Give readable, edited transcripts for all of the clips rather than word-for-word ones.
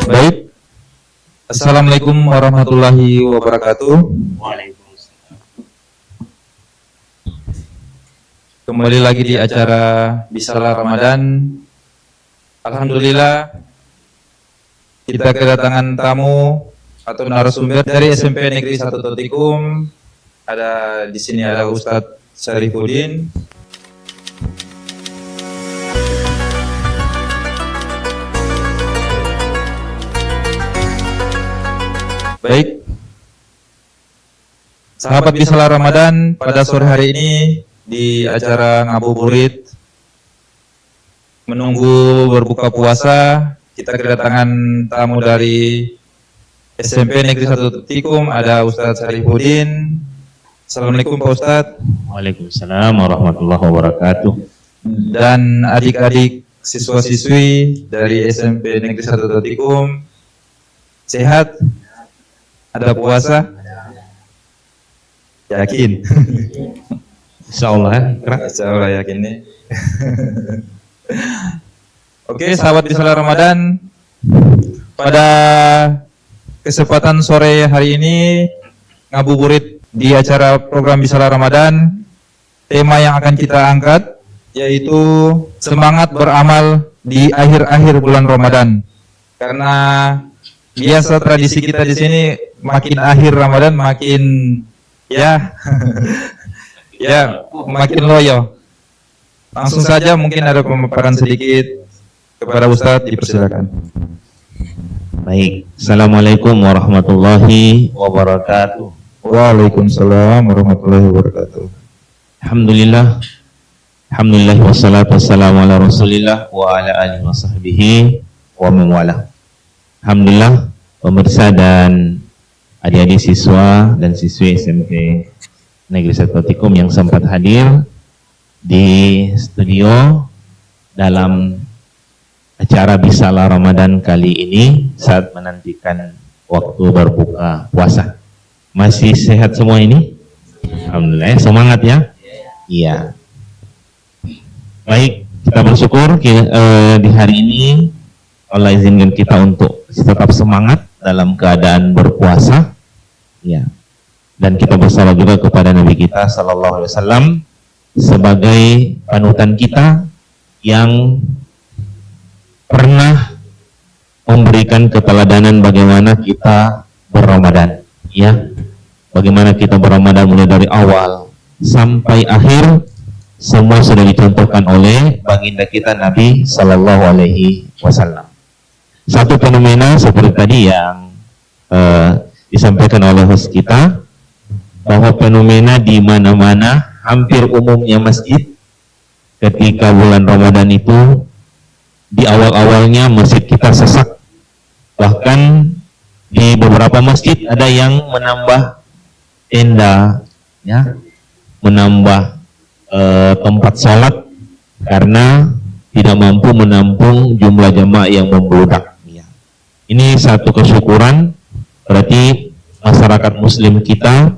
Baik. Assalamualaikum warahmatullahi wabarakatuh. Waalaikumsalam. Kembali lagi di acara Bisalah Ramadan. Alhamdulillah kita kedatangan tamu atau narasumber dari SMP Negeri 1 Totikum. Ada di sini ada Ustadz Syarifuddin. Baik, sahabat Bisalah Ramadan, pada sore hari ini di acara ngabuburit menunggu berbuka puasa, kita kedatangan tamu dari SMP Negeri 1 Totikum, ada Ustadz Syarifuddin. Assalamualaikum Pak Ustadz. Waalaikumsalam warahmatullahi wabarakatuh. Dan adik-adik siswa-siswi dari SMP Negeri 1 Totikum, sehat? Ada puasa? Yakin? Insyaallah, Insyaallah yakin nih. Oke, sahabat Bisalah Ramadan, pada kesempatan sore hari ini ngabuburit di acara program Bisalah Ramadan, tema yang akan kita angkat yaitu semangat beramal di akhir-akhir bulan Ramadan. Karena biasa tradisi kita di sini makin akhir Ramadan makin ya makin loyo. Langsung saja mungkin ada pemaparan sedikit kepada Ustadz, dipersilakan. Baik. Assalamualaikum warahmatullahi wabarakatuh. Waalaikumsalam warahmatullahi wabarakatuh. Alhamdulillah. Alhamdulillah wassalatu wassalamu ala Rasulillah wa ala alihi wa sahbihi wa man wala. Alhamdulillah pemirsa dan adik-adik siswa dan siswi SMP Negeri 1 Totikum yang sempat hadir di studio dalam acara Bisalah Ramadan kali ini saat menantikan waktu berbuka puasa. Masih sehat semua ini? Alhamdulillah, semangat ya? Iya. Baik, kita bersyukur di hari ini Allah izinkan kita untuk tetap semangat dalam keadaan berpuasa, ya. Dan kita bersalah juga kepada Nabi kita Sallallahu Alaihi Wasallam sebagai panutan kita yang pernah memberikan keteladanan bagaimana kita berRamadan, ya. Bagaimana kita berRamadan mulai dari awal sampai akhir, semua sudah dicontohkan oleh baginda kita Nabi Sallallahu Alaihi Wasallam. Satu fenomena seperti tadi yang disampaikan oleh host kita, bahwa fenomena di mana-mana hampir umumnya masjid ketika bulan Ramadan itu di awal-awalnya masjid kita sesak, bahkan di beberapa masjid ada yang menambah tenda, ya, menambah tempat sholat karena tidak mampu menampung jumlah jamaah yang membludak. Ini satu kesyukuran, berarti masyarakat muslim kita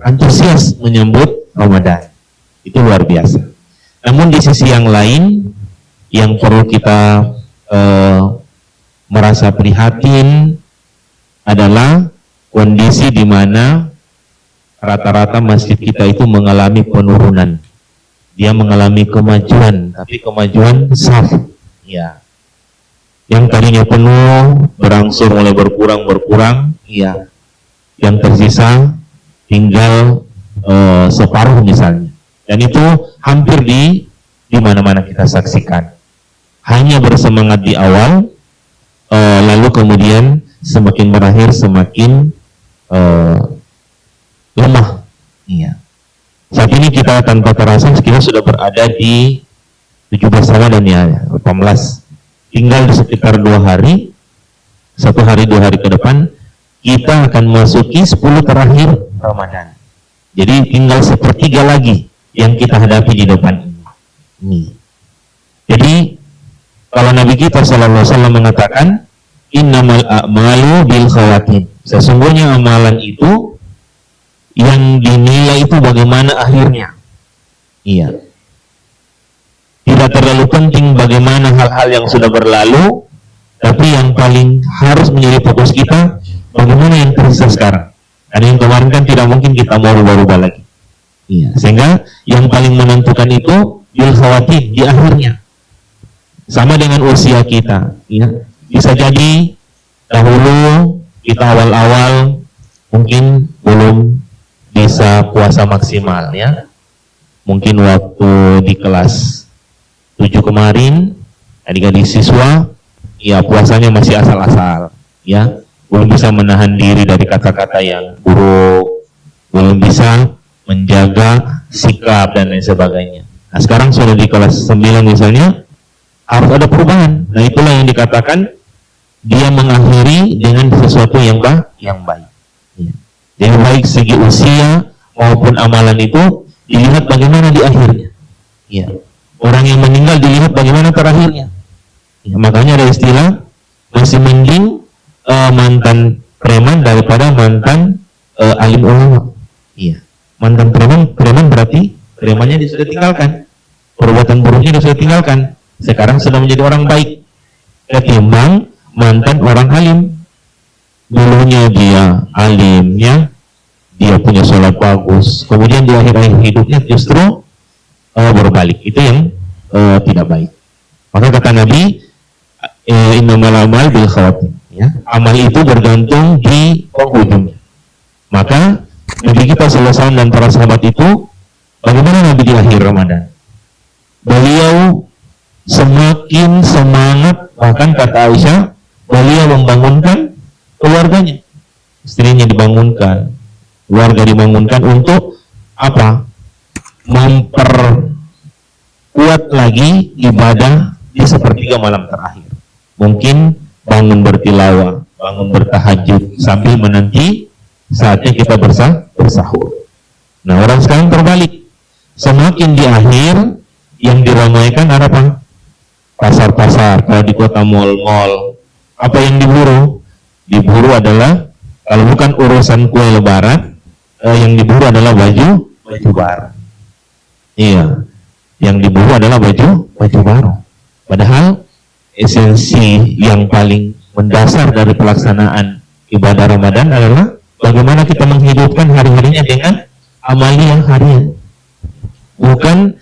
antusias menyambut Ramadan. Itu luar biasa. Namun di sisi yang lain yang perlu kita merasa prihatin adalah kondisi di mana rata-rata masjid kita itu mengalami penurunan. Dia mengalami kemajuan, tapi kemajuan saf, ya. Yang tadinya penuh berangsur mulai berkurang, ya. Yang tersisa tinggal separuh misalnya. Dan itu hampir di mana-mana kita saksikan. Hanya bersemangat di awal, lalu kemudian semakin berakhir semakin lemah. Iya. Saat ini kita tanpa terasa kita sudah berada di 17 Ramadan ya, 18. Tinggal sekitar 2 hari, 1 hari 2 hari ke depan kita akan masuki 10 terakhir Ramadan. Jadi tinggal sepertiga lagi yang kita hadapi di depan ini. Jadi kalau Nabi kita Sallallahu Alaihi Wasallam mengatakan innamal a'malu bil khawatim, sesungguhnya amalan itu yang dinilai itu bagaimana akhirnya. Iya. Tidak terlalu penting bagaimana hal-hal yang sudah berlalu, Tapi yang paling harus menjadi fokus kita, bagaimana yang tersisa sekarang. Ada yang kemarin kan tidak mungkin kita mau rubah-rubah lagi. Iya. Sehingga yang paling menentukan itu bil khawatir di akhirnya. Sama dengan usia kita. Ya. Bisa jadi dahulu kita awal-awal mungkin belum bisa puasa maksimal ya. Mungkin waktu di kelas 7 kemarin, adik-adik siswa, ya puasanya masih asal-asal, ya, belum bisa menahan diri dari kata-kata yang buruk, belum bisa menjaga sikap dan lain sebagainya. Nah sekarang sudah di kelas 9 misalnya, harus ada perubahan. Nah itulah yang dikatakan dia mengakhiri dengan sesuatu yang baik. Ya. Jadi baik segi usia maupun amalan itu dilihat bagaimana di akhirnya. Ya. Orang yang meninggal dilihat bagaimana terakhirnya. Ya, makanya ada istilah masih mending mantan preman daripada mantan alim ulama. Iya. Mantan preman berarti premannya dia sudah tinggalkan, perbuatan buruknya dia sudah tinggalkan. Sekarang sudah menjadi orang baik. Ketimbang mantan orang alim. Dulunya dia alimnya, dia punya sholat bagus, kemudian di akhir-akhir hidupnya justru berbalik. Itu yang tidak baik. Maka kata Nabi, innamal amal bil khawatim. Ya. Amal itu bergantung di penghujungnya. Maka Nabi kita SAW dan para sahabat itu, bagaimana Nabi di akhir Ramadan? Beliau semakin semangat, bahkan kata Aisyah, beliau membangunkan keluarganya. Istrinya dibangunkan, keluarga dibangunkan untuk apa? Memperkuat lagi ibadah di sepertiga malam terakhir. Mungkin bangun bertilawah, bangun bertahajud sambil menanti saatnya kita bersahur. Nah orang sekarang terbalik, semakin di akhir yang diramaikan apa? Pasar-pasar, kalau di kota mal-mal. Apa yang diburu? Diburu adalah, kalau bukan urusan kue lebaran, yang diburu adalah baju baru. Iya, yang diburu adalah baju baru. Padahal esensi yang paling mendasar dari pelaksanaan ibadah Ramadan adalah bagaimana kita menghidupkan hari-harinya dengan amalia harian. Bukan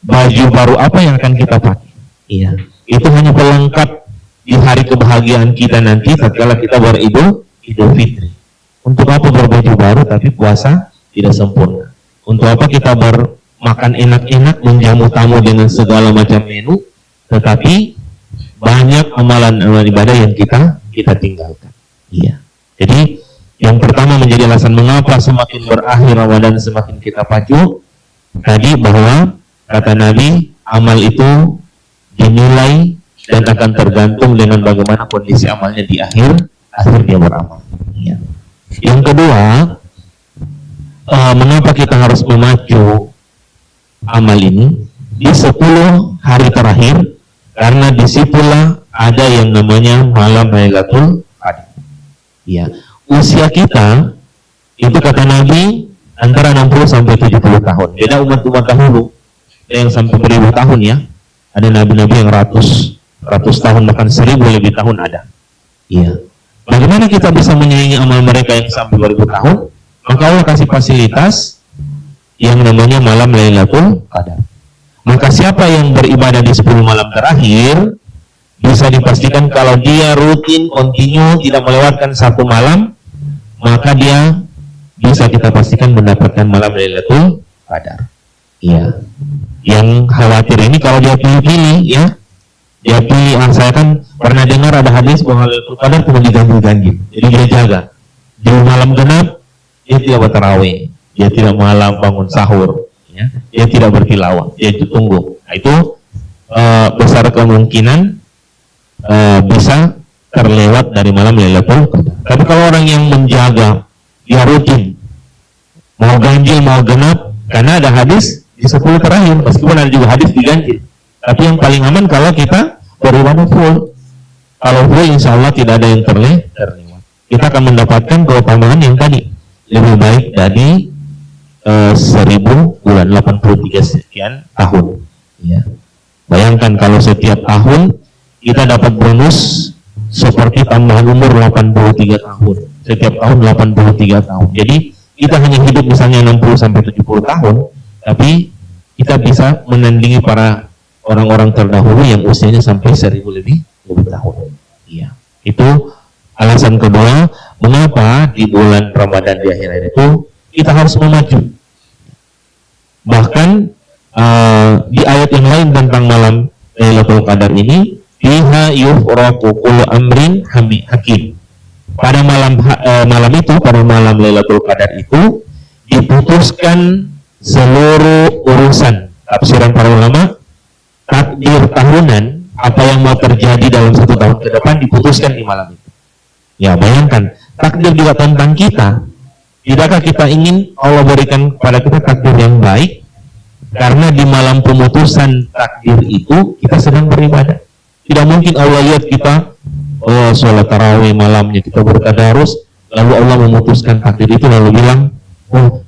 baju baru apa yang akan kita pakai. Iya, itu hanya pelengkap di hari kebahagiaan kita nanti tatkala kita beridul fitri. Untuk apa berbaju baru tapi puasa tidak sempurna? Untuk apa kita bermakan enak-enak, menjamu tamu dengan segala macam menu, tetapi banyak amalan ibadah yang kita tinggalkan. Iya. Jadi yang pertama menjadi alasan mengapa semakin berakhir Ramadan semakin kita pacu tadi, bahwa kata Nabi amal itu dinilai dan akan tergantung dengan bagaimana kondisi amalnya di akhir dia beramal. Ya. Yang kedua, mengapa kita harus memacu amal ini di 10 hari terakhir? Karena disitulah ada yang namanya malam Lailatul Qadar. Ya, usia kita itu kata Nabi antara 60 sampai 70 tahun. Beda umat-umat dahulu, ada yang sampai 1000 tahun ya. Ada nabi-nabi yang ratus tahun, bahkan 1000 lebih tahun ada. Iya. Bagaimana kita bisa menyaingi amal mereka yang sampai 2000 tahun? Maka Allah kasih fasilitas yang namanya malam Lailatul Qadar. Maka siapa yang beribadah di 10 malam terakhir, bisa dipastikan kalau dia rutin, kontinu, tidak melewatkan satu malam, maka dia bisa kita pastikan mendapatkan malam Lailatul Qadar. Iya. Yang khawatir ini kalau dia pilih-pilih, ya, dia pilih. Saya kan pernah dengar ada hadis bahwa Lailatul Qadar cuma diganjil-ganjil. Jadi dia jaga. Di malam genap, dia tidak bertarawih, dia tidak malam bangun sahur, ya. Dia tidak bertilawah, dia tunggu. Nah, itu besar kemungkinan bisa terlewat dari malam Lailatul Qadar. Tapi kalau orang yang menjaga, dia rutin, mau ganjil mau genap, karena ada hadis di 10 terakhir, meskipun ada juga hadis diganjil. Tapi yang paling aman kalau kita beribadah full. Kalau full, insya Allah tidak ada yang terlewat. Kita akan mendapatkan keutamaan yang tadi lebih baik dari 1000 bulan, 83 sekian tahun. Ya. Bayangkan kalau setiap tahun kita dapat bonus seperti tambahan umur 83 tahun. Setiap tahun 83 tahun. Jadi kita hanya hidup misalnya 60 sampai 70 tahun, tapi kita bisa menandingi para orang-orang terdahulu yang usianya sampai 1000 lebih tahun. Iya. Itu alasan kedua mengapa di bulan Ramadan di akhir-akhir itu kita harus memacu. Bahkan di ayat yang lain tentang malam Lailatul Qadar ini, fiha yufraqu kullu amrin hakim. Pada malam itu, pada malam Lailatul Qadar itu diputuskan seluruh urusan. Tafsiran para ulama, takdir tahunan, apa yang mau terjadi dalam 1 tahun ke depan diputuskan di malam itu. Ya, bayangkan, takdir juga tentang kita. Tidakkah kita ingin Allah berikan kepada kita takdir yang baik? Karena di malam pemutusan takdir itu kita sedang beribadah. Tidak mungkin Allah lihat kita sholat tarawih malamnya, kita bertadarus, lalu Allah memutuskan takdir itu lalu bilang,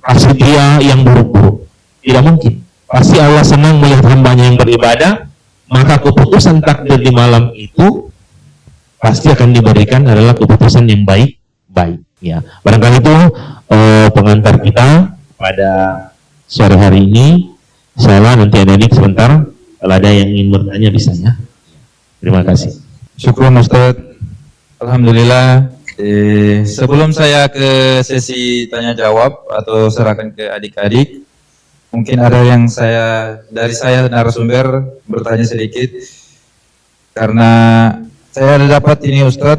kasih dia yang buruk-buruk. Tidak mungkin. Pasti Allah senang melihat hambanya yang beribadah, maka keputusan takdir di malam itu pasti akan diberikan adalah keputusan yang baik. Ya, barangkali itu pengantar kita pada sore hari ini. Insyaallah nanti adik sebentar, kalau ada yang ingin bertanya bisa ya. Terima kasih. Syukron Ustaz. Alhamdulillah. Sebelum saya ke sesi tanya jawab atau serahkan ke adik-adik, mungkin ada yang dari saya narasumber bertanya sedikit, karena saya ada dapat ini Ustaz,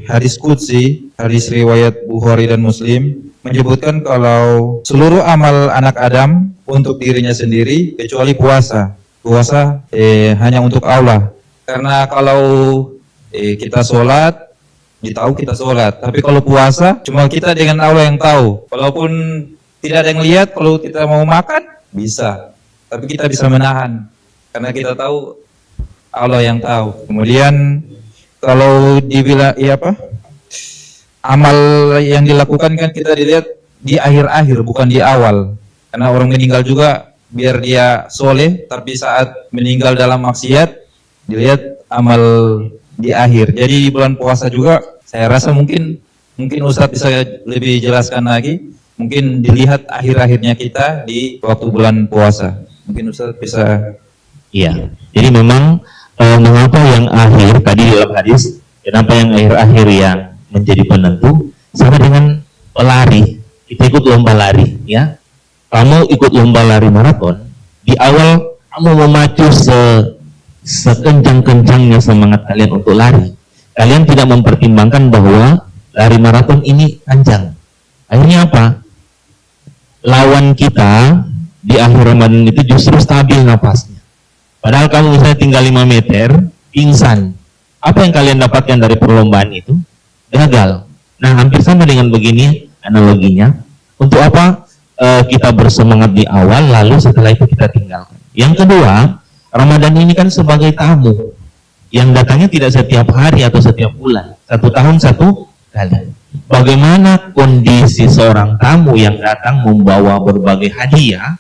hadis qudsi, hadis riwayat Bukhari dan Muslim menyebutkan kalau seluruh amal anak Adam untuk dirinya sendiri kecuali puasa. Puasa hanya untuk Allah. Karena kalau kita sholat, ditahu kita sholat. Tapi kalau puasa, cuma kita dengan Allah yang tahu. Walaupun tidak ada yang lihat, kalau kita mau makan, bisa. Tapi kita bisa menahan. Karena kita tahu Allah yang tahu. Kemudian kalau dibilang amal yang dilakukan kan kita dilihat di akhir-akhir, bukan di awal. Karena orang meninggal juga biar dia soleh, tapi saat meninggal dalam maksiat dilihat amal di akhir. Jadi di bulan puasa juga saya rasa mungkin Ustadz bisa lebih jelaskan lagi. Mungkin dilihat akhir-akhirnya kita di waktu bulan puasa. Mungkin Ustadz bisa. Iya. Jadi memang mengapa yang akhir tadi dalam hadis, kenapa yang akhir-akhir yang menjadi penentu, sama dengan pelari. Kita ikut lomba lari, ya. Kamu ikut lomba lari maraton, di awal kamu memacu sekencang-kencangnya semangat kalian untuk lari. Kalian tidak mempertimbangkan bahwa lari maraton ini panjang. Akhirnya apa? Lawan kita di akhir Ramadan itu justru stabil napasnya. Padahal kamu misalnya tinggal 5 meter, pingsan. Apa yang kalian dapatkan dari perlombaan itu? Gagal. Nah, hampir sama dengan begini analoginya. Untuk apa kita bersemangat di awal, lalu setelah itu kita tinggalkan. Yang kedua, Ramadan ini kan sebagai tamu yang datangnya tidak setiap hari atau setiap bulan, 1 tahun 1 kali. Bagaimana kondisi seorang tamu yang datang membawa berbagai hadiah,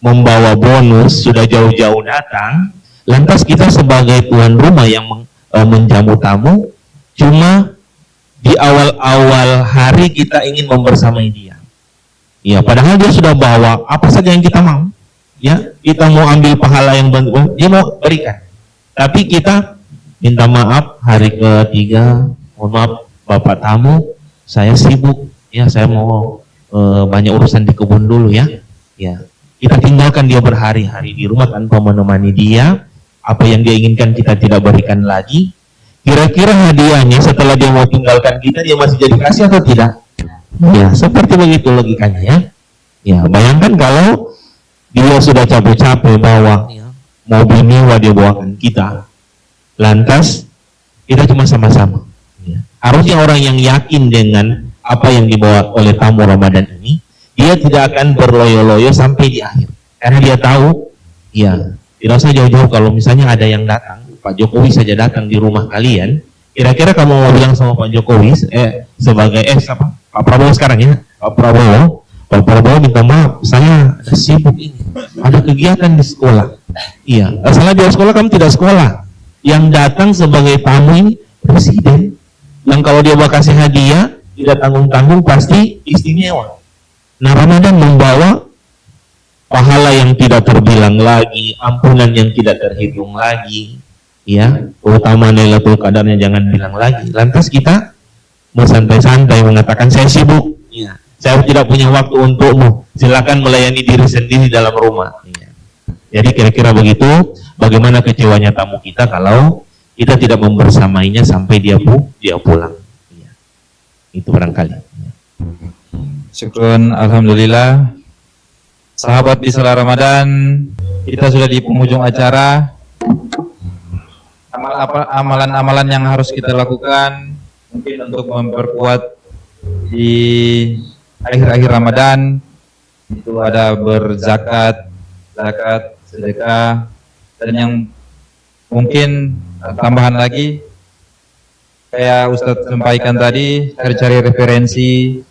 membawa bonus, sudah jauh-jauh datang, lantas kita sebagai tuan rumah yang menjamu tamu, cuma di awal-awal hari kita ingin membersamai dia. Ya, padahal dia sudah bawa apa saja yang kita mau. Ya, kita mau ambil pahala yang dia mau berikan. Tapi kita minta maaf hari ketiga, mohon maaf Bapak tamu, saya sibuk. Ya, saya mau banyak urusan di kebun dulu ya. Ya, kita tinggalkan dia berhari-hari di rumah tanpa menemani dia. Apa yang dia inginkan kita tidak berikan lagi. Kira-kira hadiahnya setelah dia mau tinggalkan kita, dia masih jadi kasih atau tidak? Ya, seperti begitu logikanya ya. Ya, bayangkan kalau dia sudah capek-capek bawa mobil mewah, dia bawakan kita. Lantas kita cuma sama-sama. Ya. Harusnya orang yang yakin dengan apa yang dibawa oleh tamu Ramadan ini, dia tidak akan berloyo-loyo sampai di akhir. Karena dia tahu, ya, tidak usah jauh-jauh kalau misalnya ada yang datang, Pak Jokowi saja datang di rumah kalian, kira-kira kamu mau bilang sama Pak Jokowi sebagai siapa? Pak Prabowo sekarang ya, Pak Prabowo minta maaf, saya ada sibuk ini, ada kegiatan di sekolah. Iya, salah di sekolah kamu tidak sekolah. Yang datang sebagai tamu ini presiden yang kalau dia mau kasih hadiah tidak tanggung-tanggung pasti istimewa. Nah, Ramadan membawa pahala yang tidak terbilang lagi, ampunan yang tidak terhitung lagi, ya, utama Lailatul Qadarnya jangan bilang lagi. Lantas kita mau santai-santai mengatakan saya sibuk, ya, saya tidak punya waktu untukmu, silakan melayani diri sendiri dalam rumah. Ya. Jadi kira-kira begitu. Bagaimana kecewanya tamu kita kalau kita tidak membersamainya sampai dia pulang. Ya. Itu barangkali. Syukron, alhamdulillah. Sahabat Bisalah Ramadan, kita sudah di penghujung acara. Amalan-amalan yang harus kita lakukan mungkin untuk memperkuat di akhir-akhir Ramadan itu ada berzakat, sedekah, dan yang mungkin tambahan lagi kayak Ustadz sampaikan tadi, cari-cari referensi.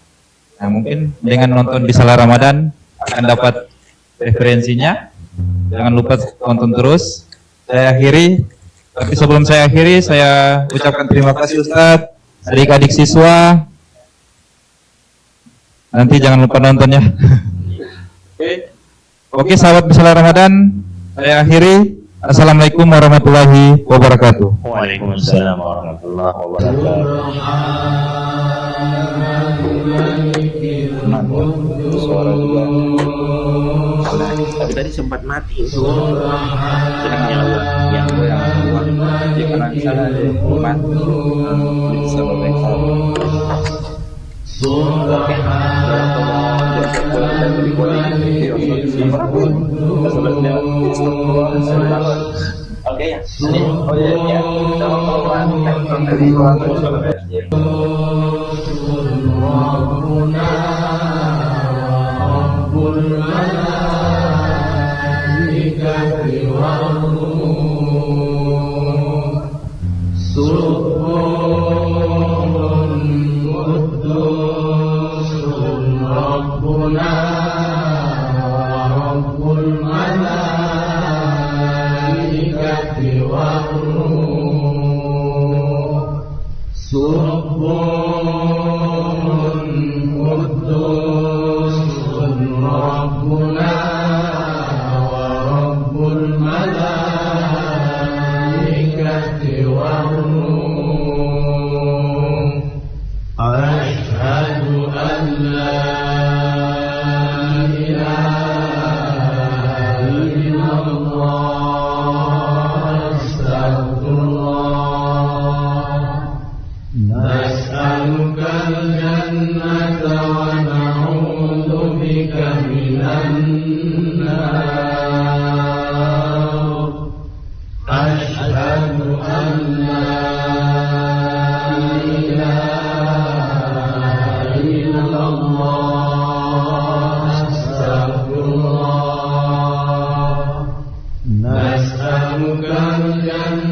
Nah, mungkin dengan nonton Bisalah Ramadan akan dapat referensinya. Jangan lupa tonton terus. Saya akhiri, tapi sebelum saya akhiri, saya ucapkan terima kasih Ustadz, adik-adik siswa. Nanti jangan lupa nontonnya. Oke, sahabat Bisalah Ramadan, saya akhiri. Assalamualaikum warahmatullahi wabarakatuh. Waalaikumsalam warahmatullahi wabarakatuh. Suara juga. Tapi tadi sempat mati itu. Sedang nyala. Yang keluar. Ya karena di sana ada mati. Bisa berbaikkan. Oke. Oke ya. Oh iya. نسألك الجنة